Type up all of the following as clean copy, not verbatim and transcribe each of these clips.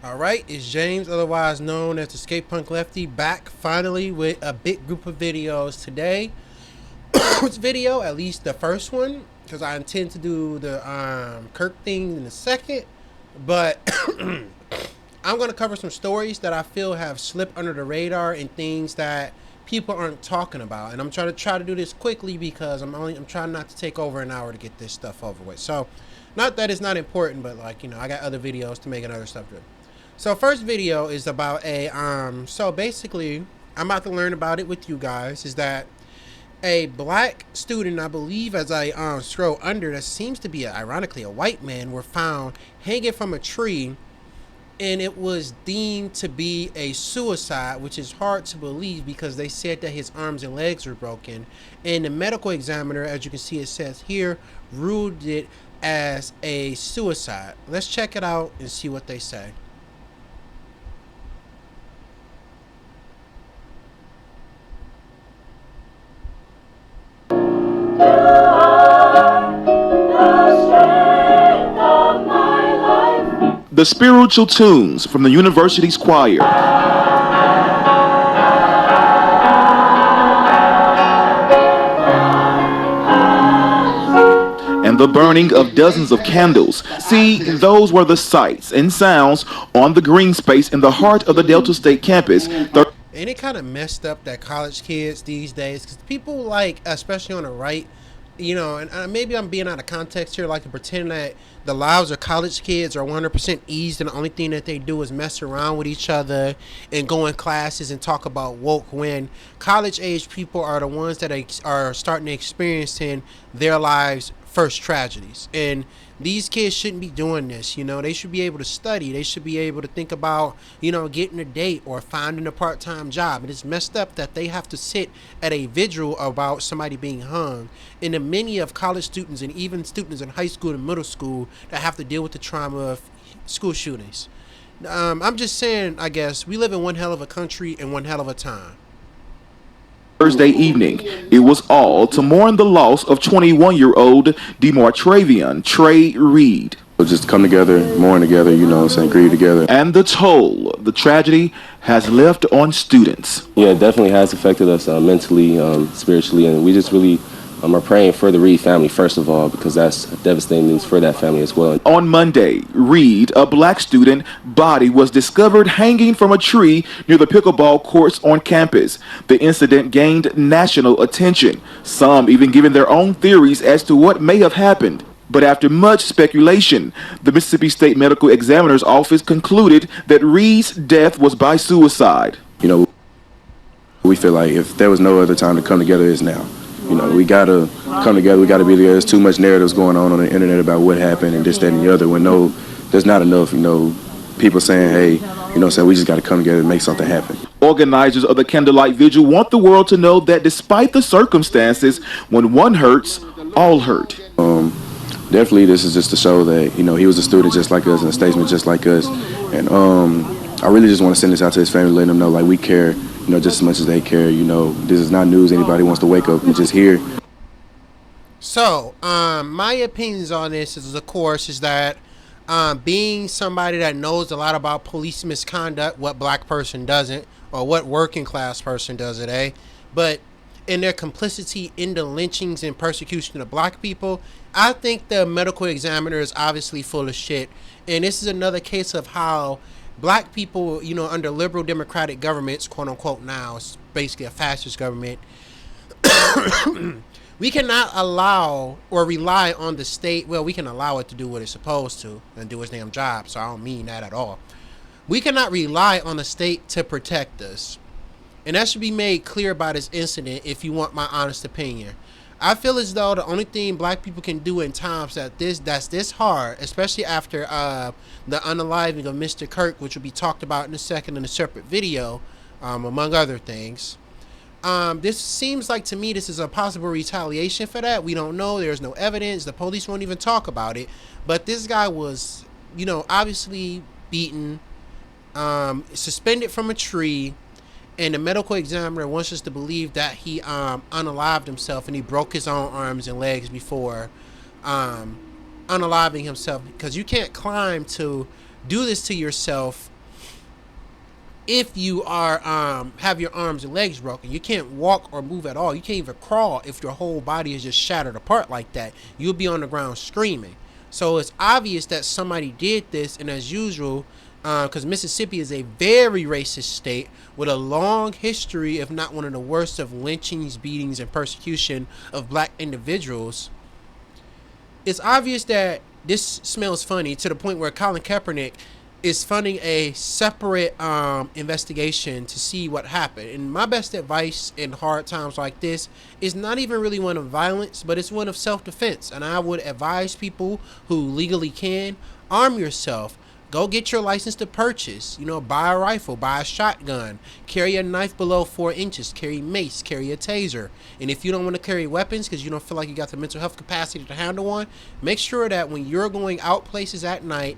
Alright, it's James, otherwise known as the Skate Punk Lefty, back finally with a big group of videos today. Which video, at least the first one, because I intend to do the Kirk thing in a second. But I'm going to cover some stories that I feel have slipped under the radar and things that people aren't talking about. And I'm trying to do this quickly because I'm trying not to take over an hour to get this stuff over with. So, not that it's not important, but I got other videos to make and other stuff to do. So first video is about so basically I'm about to learn about it with you guys, is that a black student, I believe, as I scroll under, that seems to be ironically a white man, were found hanging from a tree, and it was deemed to be a suicide, which is hard to believe because they said that his arms and legs were broken, and the medical examiner, as you can see it says here, ruled it as a suicide. Let's check it out and see what they say. The spiritual tunes from the university's choir. And the burning of dozens of candles. See, those were the sights and sounds on the green space in the heart of the Delta State campus. Ain't it kind of messed up that college kids these days, because people, like, especially on the right, and maybe I'm being out of context here, like to pretend that the lives of college kids are 100% eased and the only thing that they do is mess around with each other and go in classes and talk about woke, when college age people are the ones that are starting to experience in their lives first tragedies. And these kids shouldn't be doing this. They should be able to study. They should be able to think about, getting a date or finding a part-time job. And it's messed up that they have to sit at a vigil about somebody being hung. And the many of college students and even students in high school and middle school that have to deal with the trauma of school shootings. I'm just saying, I guess, we live in one hell of a country and one hell of a time. Thursday evening, it was all to mourn the loss of 21-year-old DeMartravian Trey Reed. Just come together, mourn together, grieve together. And the toll the tragedy has left on students. Yeah, it definitely has affected us mentally, spiritually, and we just really are praying for the Reed family, first of all, because that's devastating news for that family as well. On Monday, Reed, a black student, body was discovered hanging from a tree near the pickleball courts on campus. The incident gained national attention, some even giving their own theories as to what may have happened. But after much speculation, the Mississippi State Medical Examiner's Office concluded that Reed's death was by suicide. We feel like if there was no other time to come together, it's now. We gotta come together. We gotta be there. There's too much narratives going on the internet about what happened and this, that, and the other. When there's not enough, people saying, hey, we just gotta come together and make something happen. Organizers of the Candlelight Vigil want the world to know that despite the circumstances, when one hurts, all hurt. Definitely, this is just to show that, he was a student just like us and a statesman just like us. And I really just want to send this out to his family, letting them know, like, we care, just as much as they care. This is not news anybody wants to wake up and just hear. So, my opinions on this is, of course, is that being somebody that knows a lot about police misconduct, what black person doesn't, or what working class person does it, but in their complicity in the lynchings and persecution of black people, I think the medical examiner is obviously full of shit. And this is another case of how black people, under liberal democratic governments, quote unquote, now it's basically a fascist government, we cannot allow or rely on the state. Well, we can allow it to do what it's supposed to and do its damn job, so I don't mean that at all. We cannot rely on the state to protect us. And that should be made clear by this incident if you want my honest opinion. I feel as though the only thing black people can do in times that's this hard, especially after the unaliving of Mr. Kirk, which will be talked about in a second in a separate video, among other things. This seems like, to me, this is a possible retaliation for that. We don't know. There's no evidence. The police won't even talk about it. But this guy was, obviously beaten, suspended from a tree, and the medical examiner wants us to believe that he unalived himself and he broke his own arms and legs before unaliving himself, because you can't climb to do this to yourself if you are have your arms and legs broken. You can't walk or move at all. You can't even crawl if your whole body is just shattered apart like that. You'll be on the ground screaming. So it's obvious that somebody did this, and as usual, because Mississippi is a very racist state with a long history, if not one of the worst, of lynchings, beatings, and persecution of black individuals. It's obvious that this smells funny to the point where Colin Kaepernick is funding a separate investigation to see what happened. And my best advice in hard times like this is not even really one of violence, but it's one of self-defense. And I would advise people who legally can, arm yourself. Go get your license to purchase, buy a rifle, buy a shotgun, carry a knife below 4 inches, carry mace, carry a taser. And if you don't want to carry weapons because you don't feel like you got the mental health capacity to handle one, make sure that when you're going out places at night,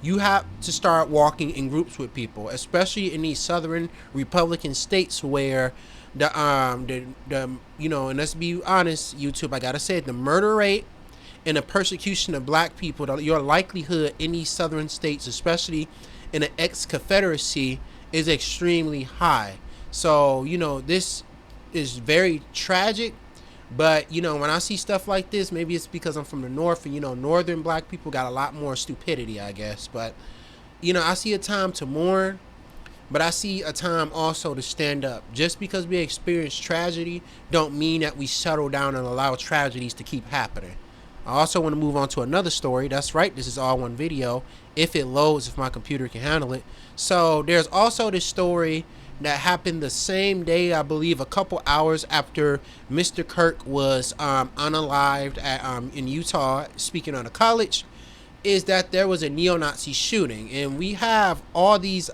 you have to start walking in groups with people, especially in these southern Republican states where and let's be honest, YouTube, I gotta say it, the murder rate and the persecution of black people, your likelihood in these southern states, especially in the ex-Confederacy, is extremely high. So, this is very tragic. But, when I see stuff like this, maybe it's because I'm from the North and, northern black people got a lot more stupidity, I guess. But, I see a time to mourn, but I see a time also to stand up. Just because we experience tragedy don't mean that we settle down and allow tragedies to keep happening. I also want to move on to another story. That's right, this is all one video, if it loads, if my computer can handle it. So there's also this story that happened the same day, I believe, a couple hours after Mr. Kirk was unalived in Utah, speaking on a college, is that there was a neo-Nazi shooting. And we have all these,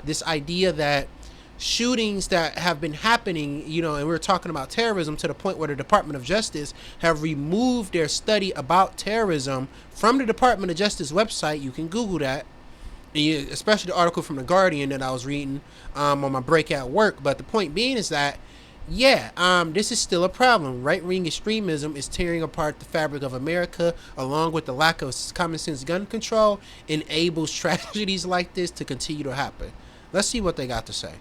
this idea that shootings that have been happening, and we're talking about terrorism to the point where the Department of Justice have removed their study about terrorism from the Department of Justice website. You can Google that, especially the article from The Guardian that I was reading on my break at work. But the point being is that, this is still a problem. Right-wing extremism is tearing apart the fabric of America, along with the lack of common sense gun control, enables tragedies like this to continue to happen. Let's see what they got to say.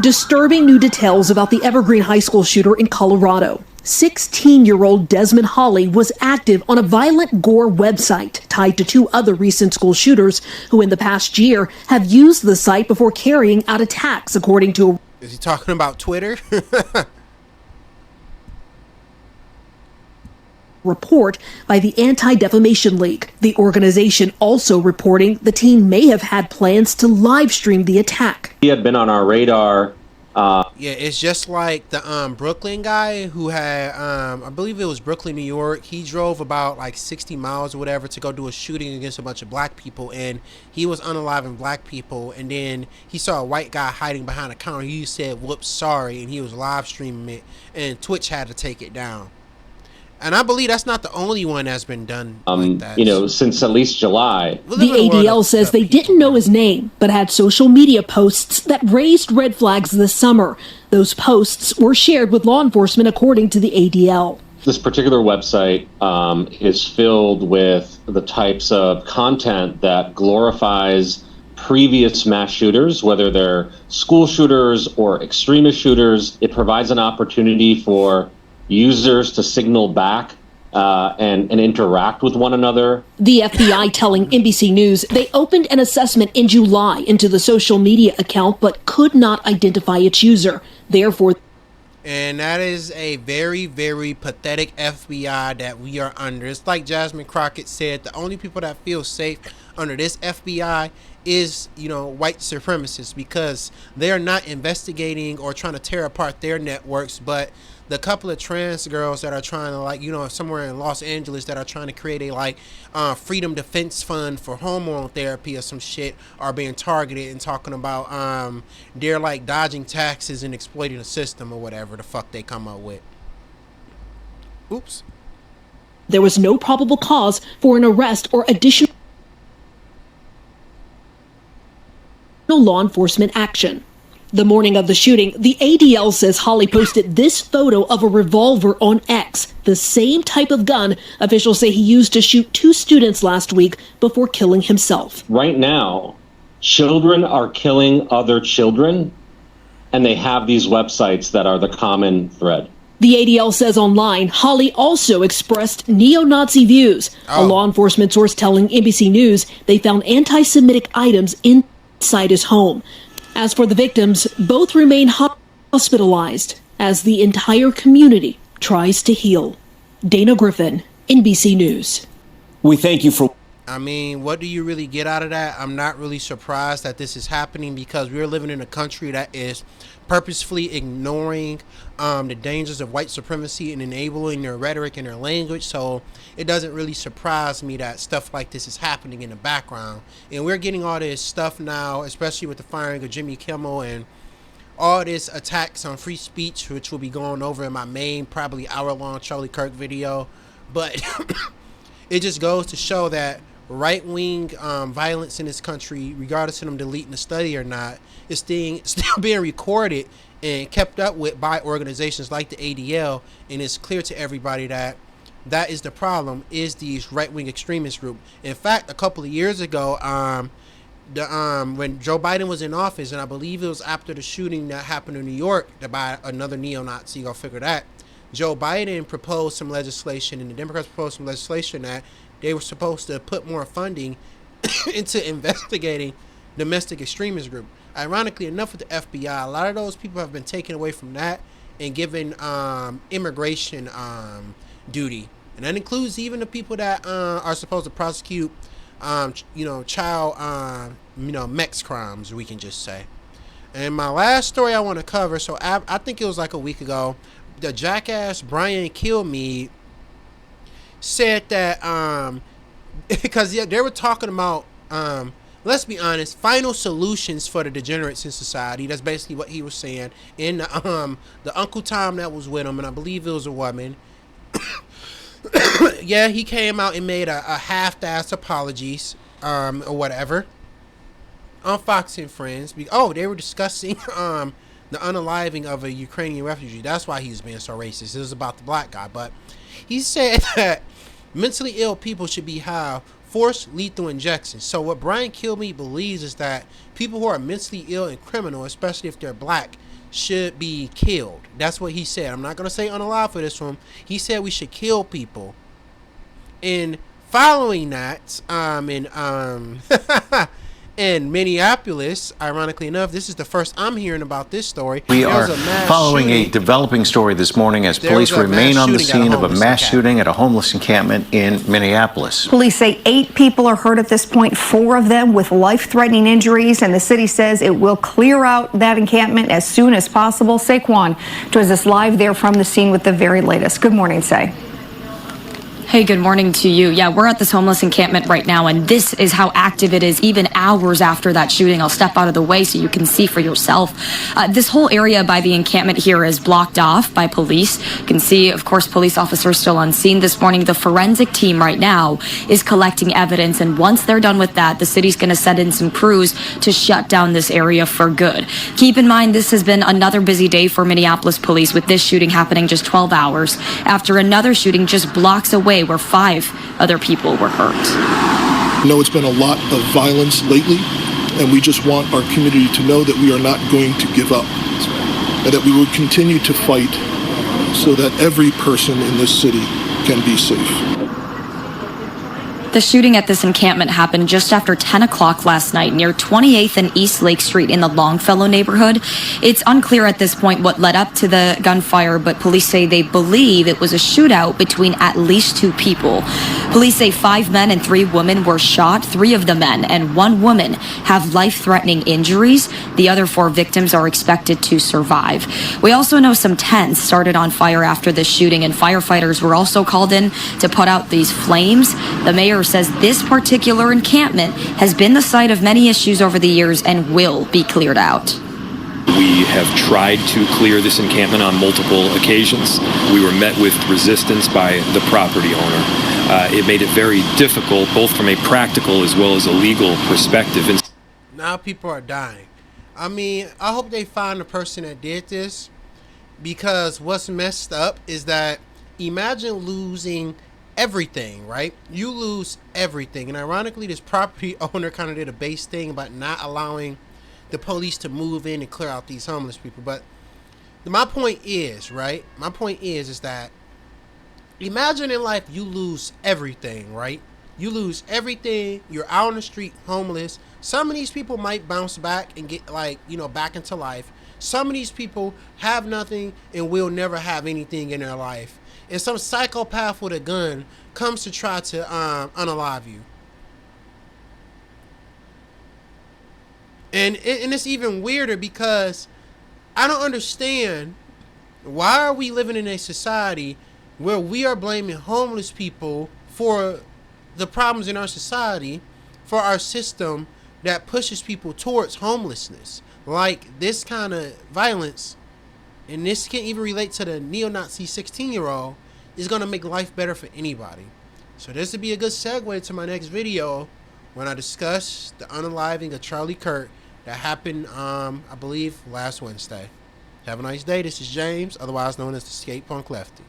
Disturbing new details about the Evergreen High School shooter in Colorado. 16-year-old Desmond Holley was active on a violent gore website tied to 2 other recent school shooters who in the past year have used the site before carrying out attacks, according to a... Is he talking about Twitter? report by the Anti-Defamation League. The organization also reporting the teen may have had plans to live stream the attack. He had been on our radar. Yeah, it's just like the Brooklyn guy who had, I believe it was Brooklyn, New York. He drove about like 60 miles or whatever to go do a shooting against a bunch of black people, and he was unaliving black people, and then he saw a white guy hiding behind a counter. He said, "Whoops, sorry," and he was live streaming it, and Twitch had to take it down. And I believe that's not the only one that's been done like that. Since at least July. The ADL says they didn't know his name, but had social media posts that raised red flags this summer. Those posts were shared with law enforcement, according to the ADL. This particular website is filled with the types of content that glorifies previous mass shooters, whether they're school shooters or extremist shooters. It provides an opportunity for users to signal back and interact with one another. The FBI telling NBC News they opened an assessment in July into the social media account but could not identify its user. Therefore, and that is a very, very pathetic FBI that we are under. It's like Jasmine Crockett said, the only people that feel safe under this FBI is, white supremacists, because they are not investigating or trying to tear apart their networks, but the couple of trans girls that are trying to somewhere in Los Angeles that are trying to create a freedom defense fund for hormone therapy or some shit are being targeted and talking about they're like dodging taxes and exploiting the system or whatever the fuck they come up with. Oops. There was no probable cause for an arrest or additional law enforcement action. The morning of the shooting, the ADL says Holly posted this photo of a revolver on X, the same type of gun officials say he used to shoot 2 students last week before killing himself. Right now, children are killing other children, and they have these websites that are the common thread. The ADL says online, Holly also expressed neo-Nazi views. A law enforcement source telling NBC News they found anti-Semitic items inside his home. As for the victims, both remain hospitalized as the entire community tries to heal. Dana Griffin, NBC News. We thank you for... I mean, what do you really get out of that? I'm not really surprised that this is happening because we're living in a country that is purposefully ignoring the dangers of white supremacy and enabling their rhetoric and their language. So it doesn't really surprise me that stuff like this is happening in the background. And we're getting all this stuff now, especially with the firing of Jimmy Kimmel and all this attacks on free speech, which we'll be going over in my main, probably hour-long Charlie Kirk video. But it just goes to show that right-wing violence in this country, regardless of them deleting the study or not, is still being recorded and kept up with by organizations like the ADL, and it's clear to everybody that that is the problem, is these right-wing extremist group. In fact, a couple of years ago, when Joe Biden was in office, and I believe it was after the shooting that happened in New York by another neo-Nazi, go figure that, Joe Biden proposed some legislation, and the Democrats proposed some legislation that they were supposed to put more funding into investigating domestic extremist group. Ironically enough, with the FBI, a lot of those people have been taken away from that and given immigration duty, and that includes even the people that are supposed to prosecute, child, Mex crimes, we can just say. And my last story I want to cover, so I think it was like a week ago, the jackass Brian Kilmeade said that because they were talking about let's be honest, final solutions for the degenerates in society. That's basically what he was saying. In the Uncle Tom that was with him, and I believe it was a woman. Yeah, he came out and made a half-assed apologies or whatever on Fox and Friends. They were discussing the unaliving of a Ukrainian refugee. That's why he's being so racist. It was about the black guy, but he said that mentally ill people should be have forced lethal injections. So what Brian Kilmeade believes is that people who are mentally ill and criminal, especially if they're black, should be killed. That's what he said. I'm not going to say unalive for this one. He said we should kill people. And following that, in Minneapolis, ironically enough, this is the first I'm hearing about this story. We are following a developing story this morning as police remain on the scene of a mass shooting at a homeless encampment in Minneapolis. Police say 8 people are hurt at this point, 4 of them with life-threatening injuries, and the city says it will clear out that encampment as soon as possible. Saquon joins us live there from the scene with the very latest. Good morning, Say. Hey, good morning to you. Yeah, we're at this homeless encampment right now, and this is how active it is even hours after that shooting. I'll step out of the way so you can see for yourself. This whole area by the encampment here is blocked off by police. You can see, of course, police officers still on scene this morning. The forensic team right now is collecting evidence, and once they're done with that, the city's going to send in some crews to shut down this area for good. Keep in mind, this has been another busy day for Minneapolis police, with this shooting happening just 12 hours after another shooting just blocks away where 5 other people were hurt. It's been a lot of violence lately, and we just want our community to know that we are not going to give up, and that we will continue to fight so that every person in this city can be safe. The shooting at this encampment happened just after 10 o'clock last night near 28th and East Lake Street in the Longfellow neighborhood. It's unclear at this point what led up to the gunfire, but police say they believe it was a shootout between at least 2 people. Police say 5 men and 3 women were shot. 3 of the men and 1 woman have life-threatening injuries. The other 4 victims are expected to survive. We also know some tents started on fire after the shooting, and firefighters were also called in to put out these flames. The mayor says this particular encampment has been the site of many issues over the years and will be cleared out. We have tried to clear this encampment on multiple occasions. We were met with resistance by the property owner. It made it very difficult, both from a practical as well as a legal perspective. Now people are dying. I mean, I hope they find the person that did this, because what's messed up is that imagine losing everything, right? You lose everything. And ironically, this property owner kind of did a base thing about not allowing the police to move in and clear out these homeless people. But my point is, right? My point is that imagine in life you lose everything, right? You lose everything. You're out on the street homeless. Some of these people might bounce back and get, like, you know, back into life. Some of these people have nothing and will never have anything in their life. And some psychopath with a gun comes to try to unalive you. And it's even weirder because I don't understand, why are we living in a society where we are blaming homeless people for the problems in our society, for our system that pushes people towards homelessness? Like, this kind of violence, and this can't even relate to the neo-Nazi 16-year-old, is going to make life better for anybody. So this would be a good segue to my next video when I discuss the unaliving of Charlie Kirk that happened, I believe, last Wednesday. Have a nice day. This is James, otherwise known as the Skate Punk Lefty.